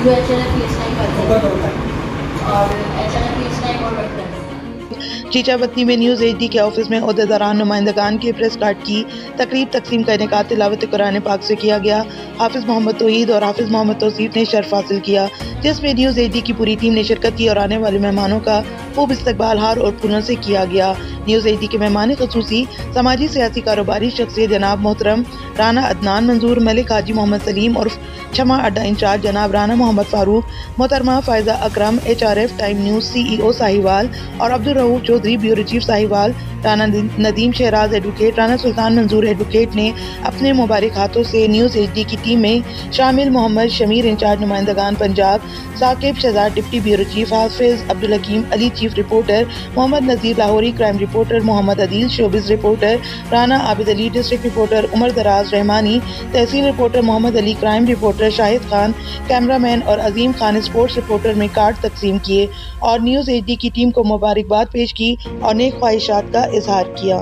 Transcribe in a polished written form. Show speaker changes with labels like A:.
A: जो HLF और HLF और बढ़ता है।
B: चीचावतनी में न्यूज़ HD के ऑफिस में ओहदेदारान नुमाइंदगान के प्रेस कार्ड की तकरीब तकसीम करने का तिलावत कुरान पाक से किया गया। हाफिज मोहम्मद तौहीद और हाफिज मोहम्मद तौसीफ ने शर्फ हासिल किया, जिसमें न्यूज़ HD की पूरी टीम ने शिरकत की और आने वाले मेहमानों का खूब इस्तकबाल हार और फूलों से किया गया। न्यूज़ HD के मेहमान खसूसी समाजी सियासी कारोबारी शख्सियत जनाब मोहतरम राना अदनान मंजूर, मलिक हाजी मोहम्मद सलीम और क्षमा अड्डा इंचार्ज जनाब राना मोहम्मद फारूक, मोहतरमा Faiza Akram, HRF Time News CEO Sahiwal और Abdul Rauf Chaudhry bureau chief Sahiwal, Rana Nadeem Shahraz advocate, Rana Sultan Manzoor advocate ने अपने मुबारक हाथों से न्यूज़ HD की टीम में शामिल मोहम्मद शमीर इंचार्ज नुमाइंदगान Punjab, Saqib Shahzad deputy bureau chief, Hafiz Abdul Hakeem Ali chief reporter, Mohammad Nazir Lahori crime reporter, Mohammad Adeel showbiz reporter, Rana Abid Ali district reporter, Umar Daraz Rahmani tehsil reporter, Mohammad Ali crime reporter, Shahid Khan cameraman और अजीम खान स्पोर्ट्स रिपोर्टर में कार्ड तकसीम किए और न्यूज़ HD की टीम को मुबारकबाद पेश की और नेक ख्वाहिशात का इजहार किया।